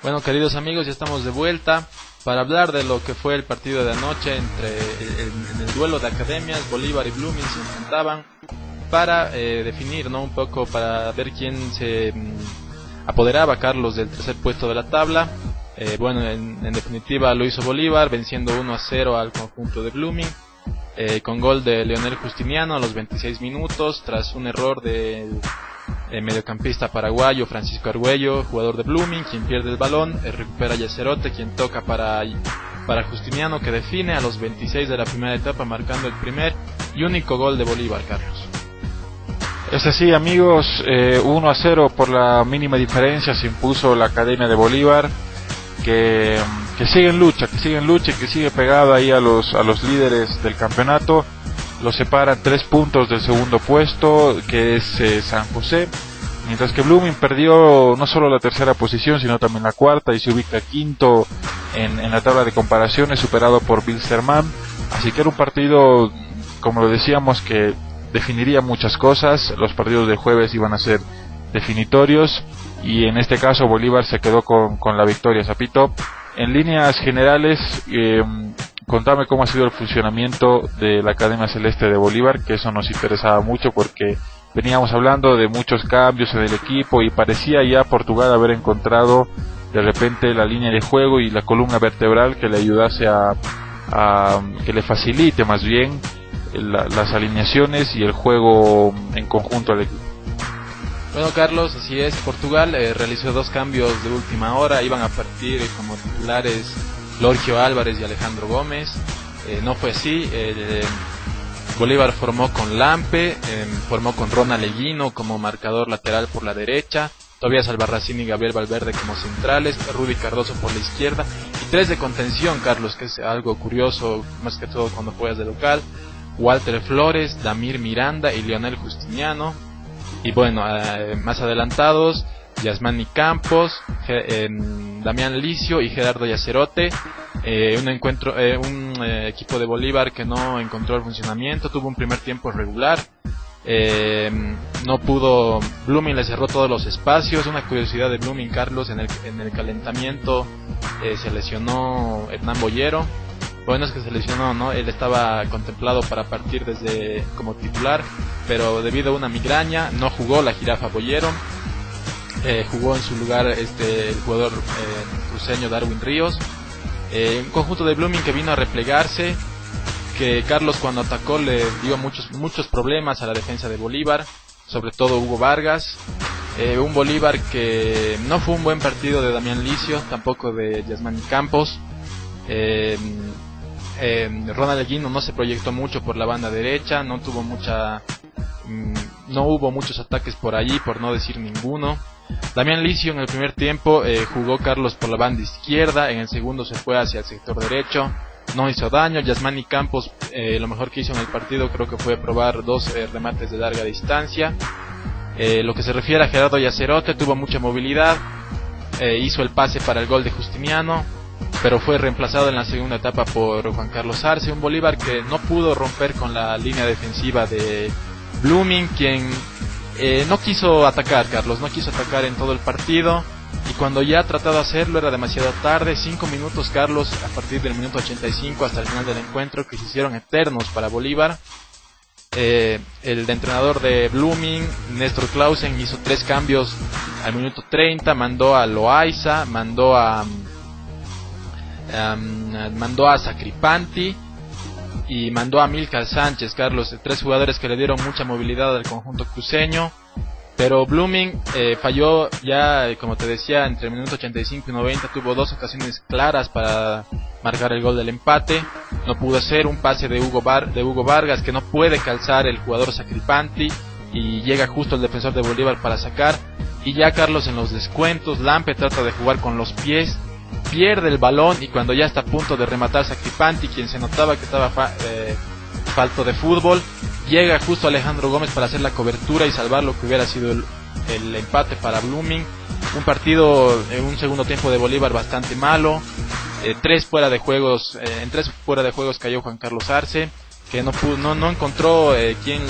Bueno, queridos amigos, ya estamos de vuelta para hablar de lo que fue el partido de anoche en el duelo de academias. Bolívar y Blooming se enfrentaban para definir, ¿no? Un poco para ver quién se apoderaba, Carlos, del tercer puesto de la tabla. Bueno, en definitiva lo hizo Bolívar, venciendo 1-0 al conjunto de Blooming, con gol de Leonel Justiniano a los 26 minutos, tras un error del mediocampista paraguayo Francisco Argüello, jugador de Blooming, quien pierde el balón, recupera Yacerote, quien toca para Justiniano, que define a los 26 de la primera etapa, marcando el primer y único gol de Bolívar, Carlos. Es así, amigos, 1-0 por la mínima diferencia se impuso la Academia de Bolívar, que sigue en lucha, que sigue pegado ahí a los líderes del campeonato. Lo separan 3 puntos del segundo puesto, que es San José, mientras que Blooming perdió no solo la tercera posición, sino también la cuarta, y se ubica quinto en la tabla de comparaciones, superado por Wilstermann. Así que era un partido, como lo decíamos, que definiría muchas cosas. Los partidos del jueves iban a ser definitorios, y en este caso Bolívar se quedó con la victoria. Zapito, en líneas generales, contame cómo ha sido el funcionamiento de la Academia Celeste de Bolívar, que eso nos interesaba mucho porque veníamos hablando de muchos cambios en el equipo y parecía ya Portugal haber encontrado de repente la línea de juego y la columna vertebral que le ayudase a que le facilite más bien las alineaciones y el juego en conjunto al equipo. Bueno, Carlos, así es. Portugal realizó 2 cambios de última hora. Iban a partir como titulares Lorgio Álvarez y Alejandro Gómez. No fue así. Bolívar formó con Lampe, formó con Ronald Leguino como marcador lateral por la derecha, Tobias Albarracín y Gabriel Valverde como centrales, Rudy Cardoso por la izquierda, y 3 de contención, Carlos, que es algo curioso, más que todo cuando juegas de local: Walter Flores, Damir Miranda y Leonel Justiniano. Y bueno, más adelantados, Yasmani Campos, Damián Licio y Gerardo Yacerote. Un equipo de Bolívar que no encontró el funcionamiento, tuvo un primer tiempo regular. No pudo, Blooming le cerró todos los espacios. Una curiosidad de Blooming, Carlos: en el calentamiento se lesionó Hernán Boyero. Bueno, es que se lesionó, ¿no? Él estaba contemplado para partir como titular, pero debido a una migraña no jugó la jirafa Boyero. Jugó en su lugar el jugador cruceño Darwin Ríos. Un conjunto de Blooming que vino a replegarse, que Carlos, cuando atacó, le dio muchos problemas a la defensa de Bolívar, sobre todo Hugo Vargas. Un Bolívar que no fue un buen partido de Damián Licio, tampoco de Yasmani Campos. Ronald Leguino no se proyectó mucho por la banda derecha, no hubo muchos ataques por allí, por no decir ninguno. Damián Licio en el primer tiempo jugó, Carlos, por la banda izquierda, en el segundo se fue hacia el sector derecho, no hizo daño. Yasmani Campos, lo mejor que hizo en el partido creo que fue probar 2 remates de larga distancia. Lo que se refiere a Gerardo Yacerote, tuvo mucha movilidad, hizo el pase para el gol de Justiniano, pero fue reemplazado en la segunda etapa por Juan Carlos Arce. Un Bolívar que no pudo romper con la línea defensiva de Blooming, quien no quiso atacar, Carlos, no quiso atacar en todo el partido, y cuando ya trató de hacerlo era demasiado tarde. 5 minutos, Carlos, a partir del minuto 85 hasta el final del encuentro, que se hicieron eternos para Bolívar. El entrenador de Blooming, Néstor Clausen, hizo 3 cambios al minuto 30, mandó a Loaiza, mandó a Sacripanti y mandó a Milcar Sánchez, Carlos, 3 jugadores que le dieron mucha movilidad al conjunto cruceño. Pero Blooming falló ya, como te decía, entre el minuto 85 y 90. Tuvo 2 ocasiones claras para marcar el gol del empate. No pudo hacer un pase de Hugo Vargas, que no puede calzar el jugador Sacripanti, y llega justo el defensor de Bolívar para sacar. Y ya, Carlos, en los descuentos, Lampe trata de jugar con los pies, pierde el balón, y cuando ya está a punto de rematar Sacripanti, quien se notaba que estaba falto de fútbol, llega justo Alejandro Gómez para hacer la cobertura y salvar lo que hubiera sido el empate para Blooming. Un partido en un segundo tiempo de Bolívar bastante malo. En 3 fuera de juegos cayó Juan Carlos Arce, que no encontró quien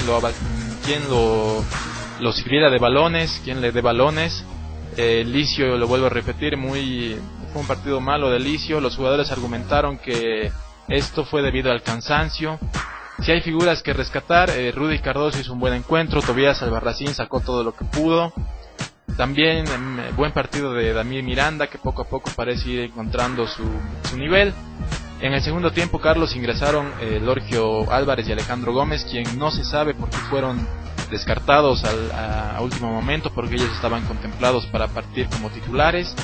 lo sirviera de balones, quien le dé balones. Licio, lo vuelvo a repetir, fue un partido malo de Licio. Los jugadores argumentaron que esto fue debido al cansancio. Si hay figuras que rescatar, Rudy Cardoso hizo un buen encuentro, Tobías Albarracín sacó todo lo que pudo. También buen partido de Damir Miranda, que poco a poco parece ir encontrando su nivel. En el segundo tiempo, Carlos, ingresaron Lorgio Álvarez y Alejandro Gómez, quien no se sabe por qué fueron descartados a último momento, porque ellos estaban contemplados para partir como titulares.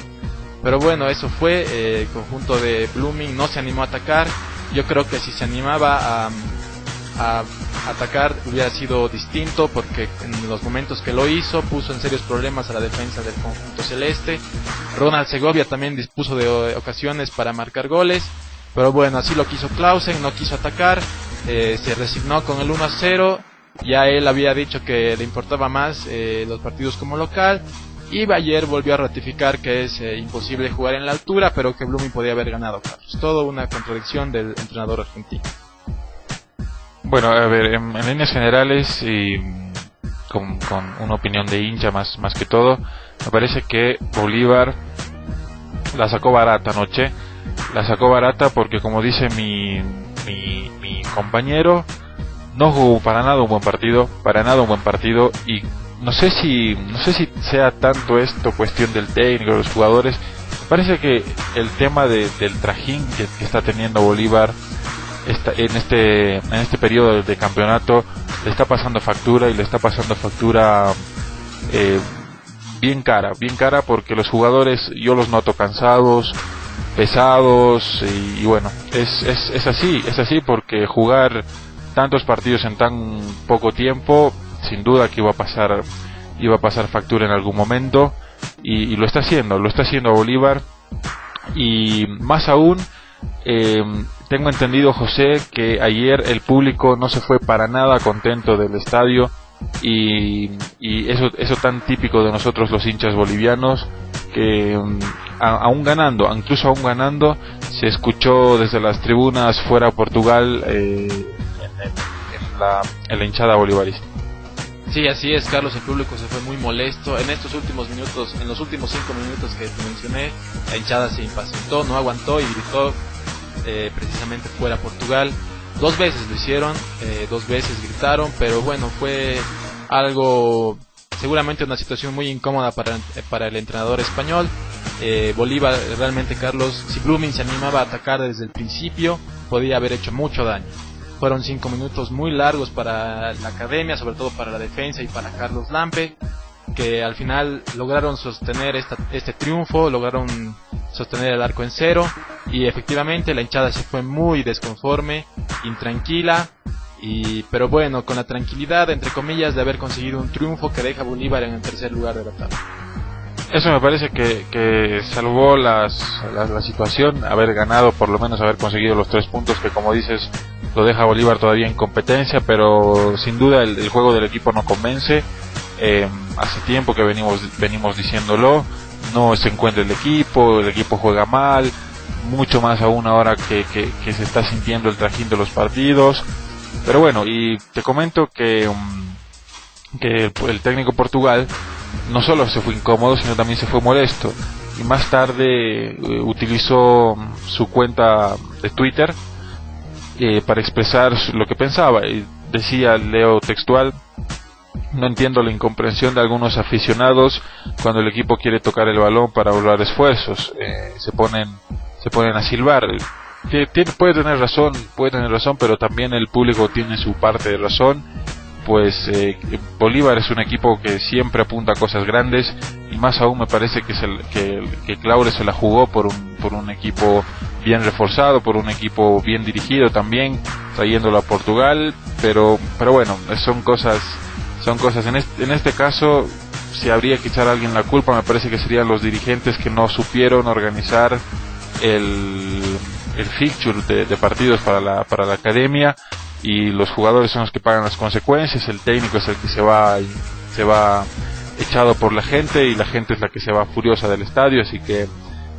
Pero bueno, eso fue. El conjunto de Blooming no se animó a atacar. Yo creo que si se animaba a atacar hubiera sido distinto, porque en los momentos que lo hizo puso en serios problemas a la defensa del conjunto celeste. Ronald Segovia también dispuso de ocasiones para marcar goles, pero bueno, así lo quiso Clausen, no quiso atacar, se resignó con el 1-0. Ya él había dicho que le importaba más los partidos como local, y ayer volvió a ratificar que es imposible jugar en la altura, pero que Blooming podía haber ganado, Carlos. Todo una contradicción del entrenador argentino. Bueno, a ver, en líneas generales y con una opinión de hincha más que todo, me parece que Bolívar la sacó barata anoche. La sacó barata porque, como dice mi compañero, no jugó para nada un buen partido, y no sé si sea tanto esto cuestión del técnico, de los jugadores. Me parece que el tema del trajín que está teniendo Bolívar en este periodo de campeonato le está pasando factura, y le está pasando factura bien cara, porque los jugadores yo los noto cansados, pesados, y bueno, es así porque jugar tantos partidos en tan poco tiempo sin duda que iba a pasar factura en algún momento, y lo está haciendo Bolívar. Y más aún, tengo entendido, José, que ayer el público no se fue para nada contento del estadio, y eso tan típico de nosotros los hinchas bolivianos, que incluso aún ganando, se escuchó desde las tribunas fuera Portugal en la hinchada bolivarista. Sí, así es, Carlos, el público se fue muy molesto. En estos últimos minutos, en los últimos 5 minutos que te mencioné, la hinchada se impacientó, no aguantó y gritó precisamente fuera Portugal. 2 veces lo hicieron, 2 veces gritaron, pero bueno, fue algo, seguramente una situación muy incómoda para el entrenador español. Bolívar, realmente, Carlos, si Blooming se animaba a atacar desde el principio, podía haber hecho mucho daño. Fueron 5 minutos muy largos para la academia, sobre todo para la defensa y para Carlos Lampe, que al final lograron sostener este triunfo, lograron sostener el arco en 0, y efectivamente la hinchada se fue muy desconforme, intranquila, pero bueno, con la tranquilidad, entre comillas, de haber conseguido un triunfo que deja a Bolívar en el tercer lugar de la tabla. Eso me parece que salvó la situación, haber ganado, por lo menos haber conseguido los 3 puntos, que, como dices, lo deja a Bolívar todavía en competencia, pero sin duda el juego del equipo no convence. Hace tiempo que venimos diciéndolo, no se encuentra el equipo juega mal, mucho más aún ahora que se está sintiendo el trajín de los partidos. Pero bueno, y te comento que el técnico Portugal no solo se fue incómodo, sino también se fue molesto, y más tarde utilizó su cuenta de Twitter para expresar lo que pensaba, y decía, leo textual: no entiendo la incomprensión de algunos aficionados cuando el equipo quiere tocar el balón para ahorrar esfuerzos, se ponen a silbar. Puede tener razón, pero también el público tiene su parte de razón, pues Bolívar es un equipo que siempre apunta a cosas grandes, y más aún me parece que Claure se la jugó por un equipo bien reforzado, por un equipo bien dirigido también, trayéndolo a Portugal, pero bueno, son cosas. En este caso, si habría que echar a alguien la culpa, me parece que serían los dirigentes, que no supieron organizar el fixture de partidos para la academia, y los jugadores son los que pagan las consecuencias. El técnico es el que se va echado por la gente, y la gente es la que se va furiosa del estadio, así que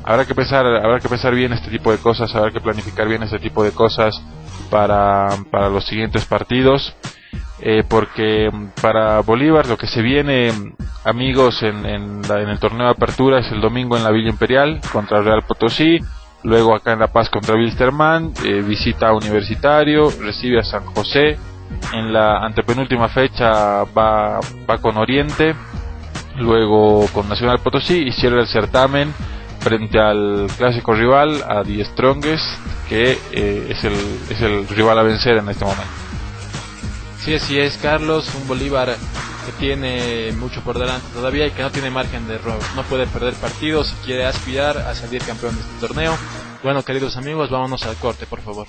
habrá que pensar bien este tipo de cosas, habrá que planificar bien este tipo de cosas para los siguientes partidos. porque para Bolívar lo que se viene, amigos, en el torneo de apertura es el domingo en la Villa Imperial contra Real Potosí, luego acá en La Paz contra Wilstermann, visita a Universitario, recibe a San José, en la antepenúltima fecha va con Oriente, luego con Nacional Potosí y cierra el certamen frente al clásico rival, a The Strongest, que es el rival a vencer en este momento. Sí, así es, Carlos, un Bolívar que tiene mucho por delante todavía y que no tiene margen de error, no puede perder partidos si quiere aspirar a salir campeón de este torneo. Bueno, queridos amigos, vámonos al corte, por favor.